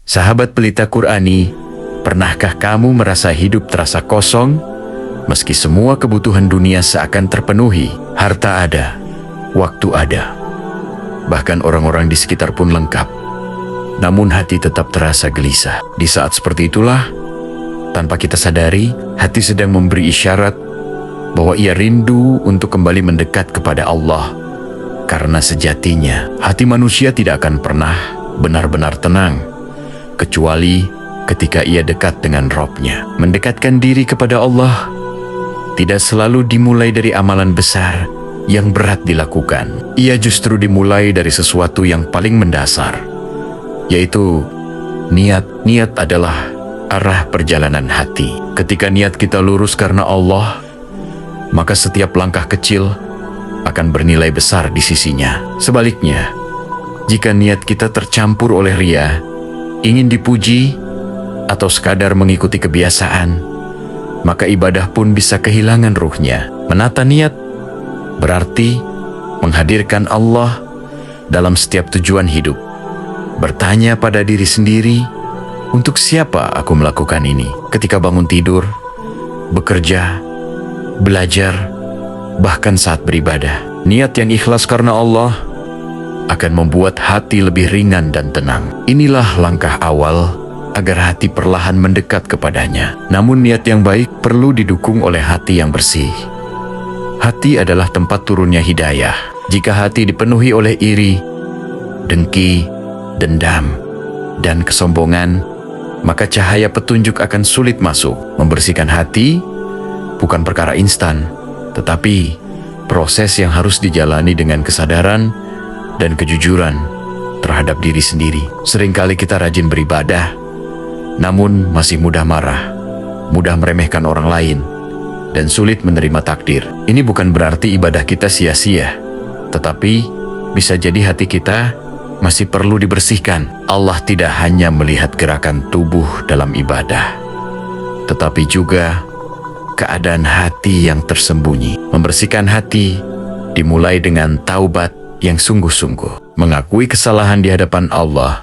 Sahabat pelita Qur'ani, pernahkah kamu merasa hidup terasa kosong? Meski semua kebutuhan dunia seakan terpenuhi, harta ada, waktu ada. Bahkan orang-orang di sekitar pun lengkap. Namun hati tetap terasa gelisah. Di saat seperti itulah, tanpa kita sadari, hati sedang memberi isyarat bahwa ia rindu untuk kembali mendekat kepada Allah. Karena sejatinya, hati manusia tidak akan pernah benar-benar tenang, kecuali ketika ia dekat dengan Rabb-Nya. Mendekatkan diri kepada Allah tidak selalu dimulai dari amalan besar yang berat dilakukan. Ia justru dimulai dari sesuatu yang paling mendasar, yaitu niat. Niat adalah arah perjalanan hati. Ketika niat kita lurus karena Allah, maka setiap langkah kecil akan bernilai besar di sisinya. Sebaliknya, jika niat kita tercampur oleh ria, ingin dipuji, atau sekadar mengikuti kebiasaan, maka ibadah pun bisa kehilangan ruhnya. Menata niat berarti menghadirkan Allah dalam setiap tujuan hidup. Bertanya pada diri sendiri, untuk siapa aku melakukan ini? Ketika bangun tidur, bekerja, belajar, bahkan saat beribadah. Niat yang ikhlas karena Allah akan membuat hati lebih ringan dan tenang. Inilah langkah awal agar hati perlahan mendekat kepadanya. Namun niat yang baik perlu didukung oleh hati yang bersih. Hati adalah tempat turunnya hidayah. Jika hati dipenuhi oleh iri, dengki, dendam, dan kesombongan, maka cahaya petunjuk akan sulit masuk. Membersihkan hati bukan perkara instan, tetapi proses yang harus dijalani dengan kesadaran dan kejujuran terhadap diri sendiri. Seringkali kita rajin beribadah, namun masih mudah marah, mudah meremehkan orang lain, dan sulit menerima takdir. Ini bukan berarti ibadah kita sia-sia, tetapi bisa jadi hati kita masih perlu dibersihkan. Allah tidak hanya melihat gerakan tubuh dalam ibadah, tetapi juga keadaan hati yang tersembunyi. Membersihkan hati dimulai dengan taubat yang sungguh-sungguh, mengakui kesalahan di hadapan Allah,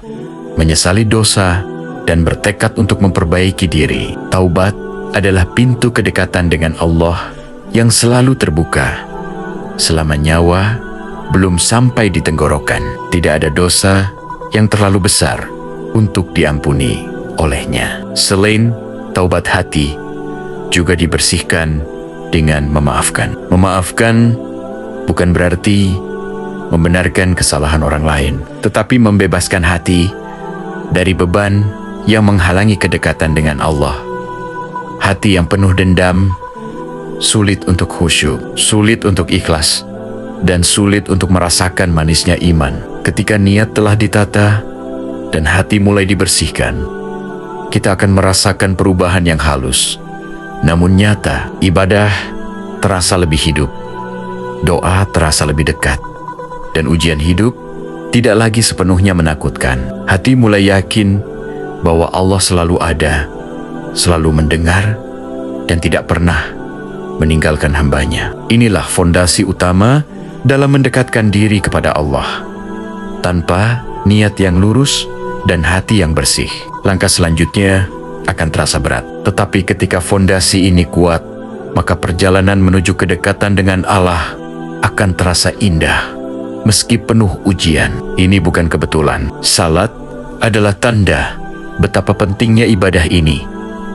menyesali dosa, dan bertekad untuk memperbaiki diri. Taubat adalah pintu kedekatan dengan Allah yang selalu terbuka selama nyawa belum sampai di tenggorokan. Tidak ada dosa yang terlalu besar untuk diampuni olehnya. Selain taubat, hati juga dibersihkan dengan memaafkan. Memaafkan bukan berarti membenarkan kesalahan orang lain, tetapi membebaskan hati dari beban yang menghalangi kedekatan dengan Allah. Hati yang penuh dendam sulit untuk khusyuk, sulit untuk ikhlas, dan sulit untuk merasakan manisnya iman. Ketika niat telah ditata dan hati mulai dibersihkan, kita akan merasakan perubahan yang halus namun nyata. Ibadah terasa lebih hidup, doa terasa lebih dekat, dan ujian hidup tidak lagi sepenuhnya menakutkan. Hati mulai yakin bahwa Allah selalu ada, selalu mendengar, dan tidak pernah meninggalkan hambanya. Inilah fondasi utama dalam mendekatkan diri kepada Allah. Tanpa niat yang lurus dan hati yang bersih, langkah selanjutnya akan terasa berat. Tetapi ketika fondasi ini kuat, maka perjalanan menuju kedekatan dengan Allah akan terasa indah meski penuh ujian. Ini bukan kebetulan. Salat adalah tanda betapa pentingnya ibadah ini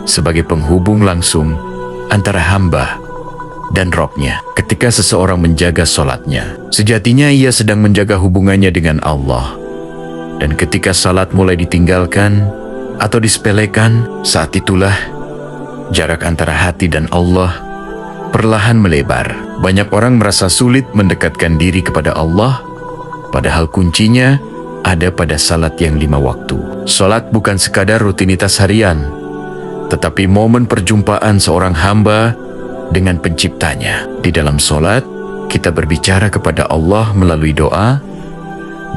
sebagai penghubung langsung antara hamba dan Rabb-Nya. Ketika seseorang menjaga salatnya, sejatinya ia sedang menjaga hubungannya dengan Allah. Dan ketika salat mulai ditinggalkan atau disepelekan, saat itulah jarak antara hati dan Allah perlahan melebar. Banyak orang merasa sulit mendekatkan diri kepada Allah, padahal kuncinya ada pada salat yang 5 waktu. Salat bukan sekadar rutinitas harian, tetapi momen perjumpaan seorang hamba dengan penciptanya. Di dalam salat, kita berbicara kepada Allah melalui doa,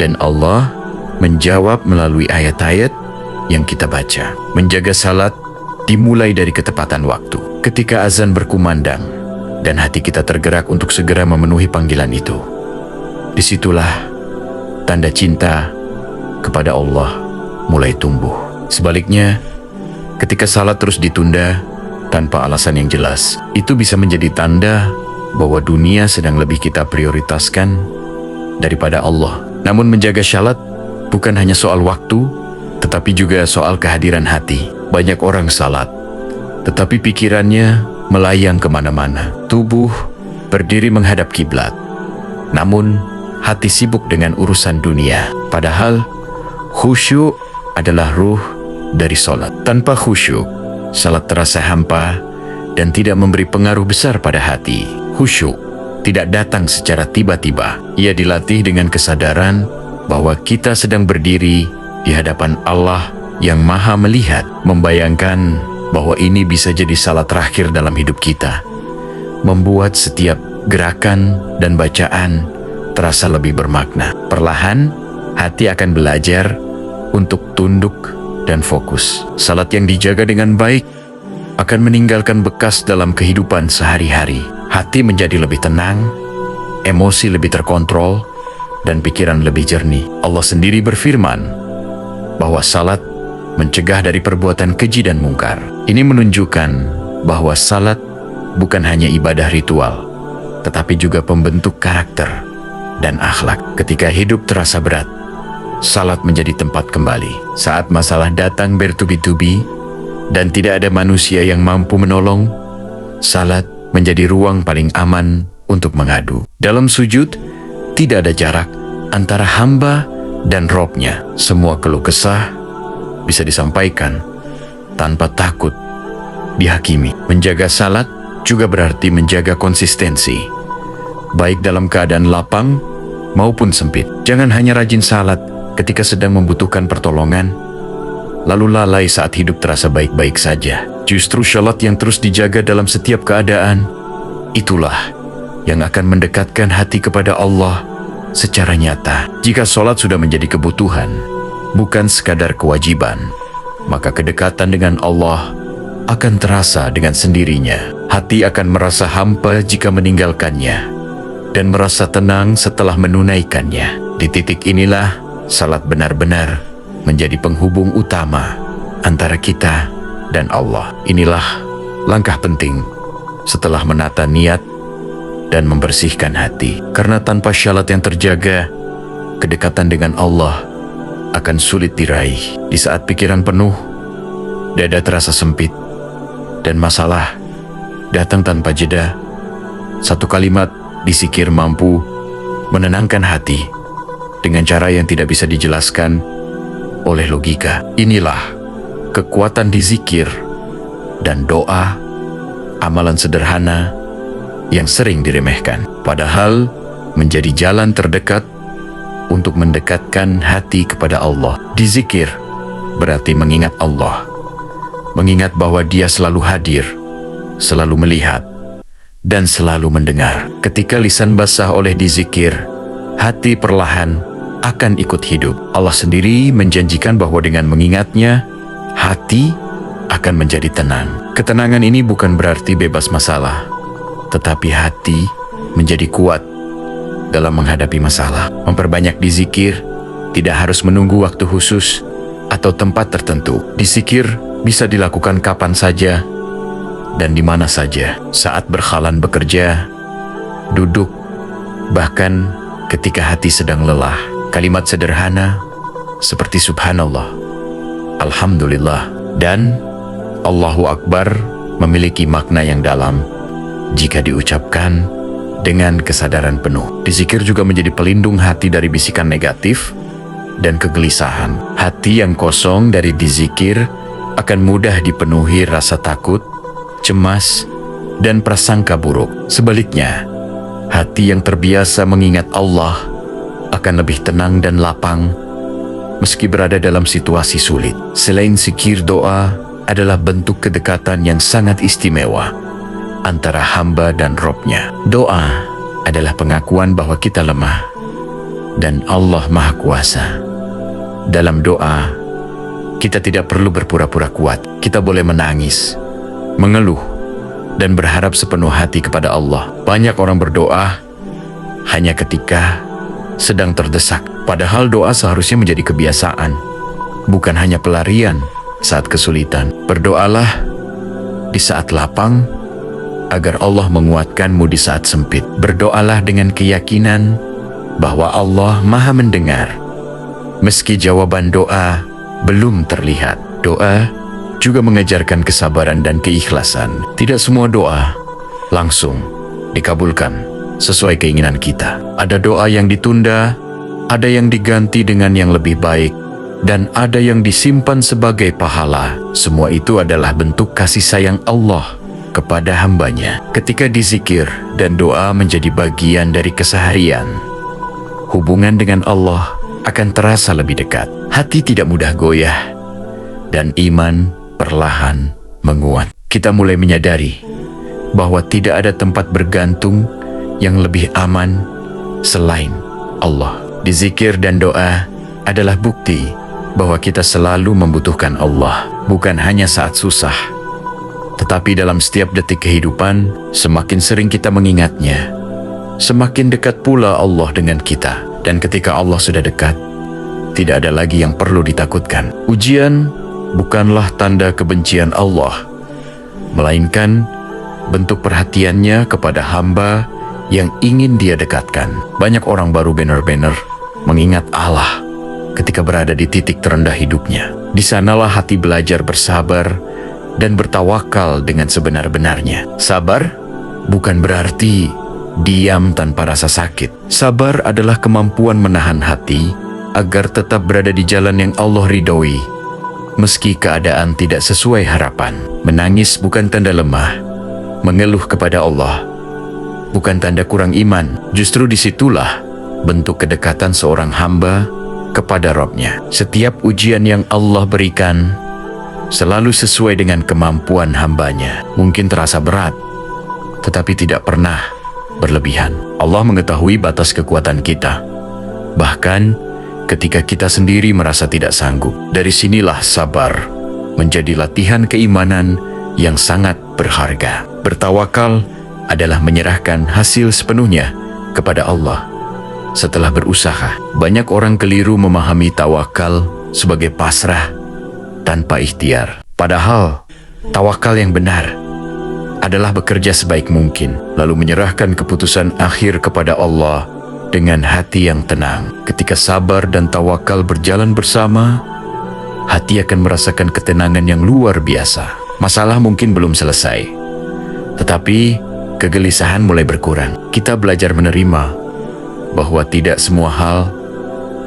dan Allah menjawab melalui ayat-ayat yang kita baca. Menjaga salat dimulai dari ketepatan waktu. Ketika azan berkumandang dan hati kita tergerak untuk segera memenuhi panggilan itu, disitulah tanda cinta kepada Allah mulai tumbuh. Sebaliknya, ketika salat terus ditunda tanpa alasan yang jelas, itu bisa menjadi tanda bahwa dunia sedang lebih kita prioritaskan daripada Allah. Namun menjaga salat bukan hanya soal waktu, tetapi juga soal kehadiran hati. Banyak orang salat, tetapi pikirannya melayang kemana-mana. Tubuh berdiri menghadap kiblat, namun hati sibuk dengan urusan dunia. Padahal khusyuk adalah ruh dari salat. Tanpa khusyuk, salat terasa hampa dan tidak memberi pengaruh besar pada hati. Khusyuk tidak datang secara tiba-tiba. Ia dilatih dengan kesadaran bahwa kita sedang berdiri di hadapan Allah yang Maha Melihat, membayangkan bahwa ini bisa jadi salat terakhir dalam hidup kita, membuat setiap gerakan dan bacaan terasa lebih bermakna. Perlahan, hati akan belajar untuk tunduk dan fokus. Salat yang dijaga dengan baik akan meninggalkan bekas dalam kehidupan sehari-hari. Hati menjadi lebih tenang, emosi lebih terkontrol, dan pikiran lebih jernih. Allah sendiri berfirman bahwa salat mencegah dari perbuatan keji dan mungkar. Ini menunjukkan bahwa salat bukan hanya ibadah ritual, tetapi juga pembentuk karakter dan akhlak. Ketika hidup terasa berat, salat menjadi tempat kembali. Saat masalah datang bertubi-tubi dan tidak ada manusia yang mampu menolong, salat menjadi ruang paling aman untuk mengadu. Dalam sujud, tidak ada jarak antara hamba dan Robnya. Semua keluh kesah bisa disampaikan tanpa takut dihakimi. Menjaga salat juga berarti menjaga konsistensi, baik dalam keadaan lapang maupun sempit. Jangan hanya rajin salat ketika sedang membutuhkan pertolongan, lalu lalai saat hidup terasa baik-baik saja. Justru salat yang terus dijaga dalam setiap keadaan, itulah yang akan mendekatkan hati kepada Allah secara nyata. Jika salat sudah menjadi kebutuhan, bukan sekadar kewajiban, maka kedekatan dengan Allah akan terasa dengan sendirinya. Hati akan merasa hampa jika meninggalkannya, dan merasa tenang setelah menunaikannya. Di titik inilah salat benar-benar menjadi penghubung utama antara kita dan Allah. Inilah langkah penting setelah menata niat dan membersihkan hati. Karena tanpa salat yang terjaga, kedekatan dengan Allah akan sulit diraih. Di saat pikiran penuh, dada terasa sempit, dan masalah datang tanpa jeda, satu kalimat di zikir mampu menenangkan hati dengan cara yang tidak bisa dijelaskan oleh logika. Inilah kekuatan di zikir dan doa, amalan sederhana yang sering diremehkan, padahal menjadi jalan terdekat untuk mendekatkan hati kepada Allah. Di zikir berarti mengingat Allah, mengingat bahwa Dia selalu hadir, selalu melihat, dan selalu mendengar. Ketika lisan basah oleh dizikir, hati perlahan akan ikut hidup. Allah sendiri menjanjikan bahwa dengan mengingatnya, hati akan menjadi tenang. Ketenangan ini bukan berarti bebas masalah, tetapi hati menjadi kuat dalam menghadapi masalah. Memperbanyak dizikir tidak harus menunggu waktu khusus atau tempat tertentu. Dizikir bisa dilakukan kapan saja dan di mana saja, saat berhalan bekerja, duduk, bahkan ketika hati sedang lelah. Kalimat sederhana seperti Subhanallah, Alhamdulillah, dan Allahu Akbar memiliki makna yang dalam jika diucapkan dengan kesadaran penuh. Dizikir juga menjadi pelindung hati dari bisikan negatif dan kegelisahan. Hati yang kosong dari dizikir akan mudah dipenuhi rasa takut, cemas, dan prasangka buruk. Sebaliknya, hati yang terbiasa mengingat Allah akan lebih tenang dan lapang meski berada dalam situasi sulit. Selain zikir, doa adalah bentuk kedekatan yang sangat istimewa antara hamba dan Robnya. Doa adalah pengakuan bahwa kita lemah dan Allah Maha Kuasa. Dalam doa, kita tidak perlu berpura-pura kuat. Kita boleh menangis, mengeluh, dan berharap sepenuh hati kepada Allah. Banyak orang berdoa hanya ketika sedang terdesak, padahal doa seharusnya menjadi kebiasaan, bukan hanya pelarian saat kesulitan. Berdoalah di saat lapang, agar Allah menguatkanmu di saat sempit. Berdoalah dengan keyakinan bahwa Allah Maha mendengar, meski jawaban doa belum terlihat. Doa juga mengajarkan kesabaran dan keikhlasan. Tidak semua doa langsung dikabulkan sesuai keinginan kita. Ada doa yang ditunda, ada yang diganti dengan yang lebih baik, dan ada yang disimpan sebagai pahala. Semua itu adalah bentuk kasih sayang Allah kepada hambanya. Ketika dizikir dan doa menjadi bagian dari keseharian, hubungan dengan Allah akan terasa lebih dekat. Hati tidak mudah goyah, dan iman perlahan menguat. Kita mulai menyadari bahwa tidak ada tempat bergantung yang lebih aman selain Allah. Dizikir dan doa adalah bukti bahwa kita selalu membutuhkan Allah, bukan hanya saat susah, tetapi dalam setiap detik kehidupan. Semakin sering kita mengingatnya, semakin dekat pula Allah dengan kita. Dan ketika Allah sudah dekat, tidak ada lagi yang perlu ditakutkan. Ujian bukanlah tanda kebencian Allah, melainkan bentuk perhatiannya kepada hamba yang ingin Dia dekatkan. Banyak orang baru benar-benar mengingat Allah ketika berada di titik terendah hidupnya. Di sanalah hati belajar bersabar dan bertawakal dengan sebenar-benarnya. Sabar bukan berarti diam tanpa rasa sakit. Sabar adalah kemampuan menahan hati agar tetap berada di jalan yang Allah ridhoi, meski keadaan tidak sesuai harapan. Menangis bukan tanda lemah, mengeluh kepada Allah bukan tanda kurang iman. Justru disitulah bentuk kedekatan seorang hamba kepada Rabb-Nya. Setiap ujian yang Allah berikan selalu sesuai dengan kemampuan hambanya. Mungkin terasa berat, tetapi tidak pernah berlebihan. Allah mengetahui batas kekuatan kita, bahkan ketika kita sendiri merasa tidak sanggup. Dari sinilah sabar menjadi latihan keimanan yang sangat berharga. Bertawakal adalah menyerahkan hasil sepenuhnya kepada Allah setelah berusaha. Banyak orang keliru memahami tawakal sebagai pasrah tanpa ikhtiar. Padahal tawakal yang benar adalah bekerja sebaik mungkin, lalu menyerahkan keputusan akhir kepada Allah dengan hati yang tenang. Ketika sabar dan tawakal berjalan bersama, hati akan merasakan ketenangan yang luar biasa. Masalah mungkin belum selesai, tetapi kegelisahan mulai berkurang. Kita belajar menerima bahwa tidak semua hal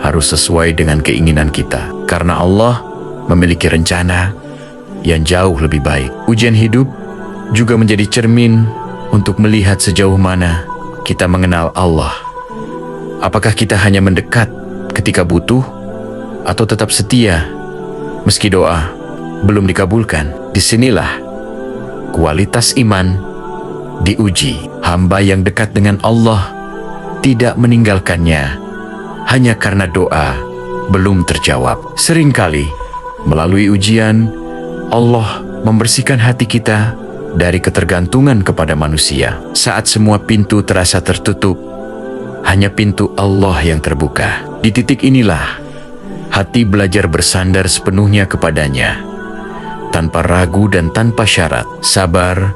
harus sesuai dengan keinginan kita, karena Allah memiliki rencana yang jauh lebih baik. Ujian hidup juga menjadi cermin untuk melihat sejauh mana kita mengenal Allah. Apakah kita hanya mendekat ketika butuh, atau tetap setia meski doa belum dikabulkan? Disinilah kualitas iman diuji. Hamba yang dekat dengan Allah tidak meninggalkannya hanya karena doa belum terjawab. Seringkali melalui ujian, Allah membersihkan hati kita dari ketergantungan kepada manusia. Saat semua pintu terasa tertutup, hanya pintu Allah yang terbuka. Di titik inilah hati belajar bersandar sepenuhnya kepadanya, tanpa ragu dan tanpa syarat. Sabar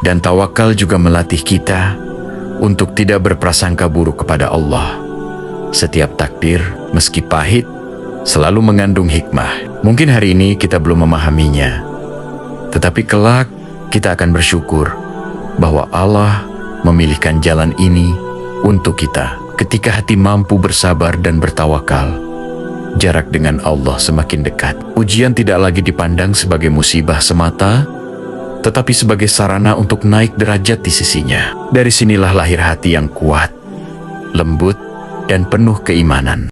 dan tawakal juga melatih kita untuk tidak berprasangka buruk kepada Allah. Setiap takdir, meski pahit, selalu mengandung hikmah. Mungkin hari ini kita belum memahaminya, tetapi kelak kita akan bersyukur bahwa Allah memilihkan jalan ini untuk kita. Ketika hati mampu bersabar dan bertawakal, jarak dengan Allah semakin dekat. Ujian tidak lagi dipandang sebagai musibah semata, tetapi sebagai sarana untuk naik derajat di sisinya. Dari sinilah lahir hati yang kuat, lembut, dan penuh keimanan.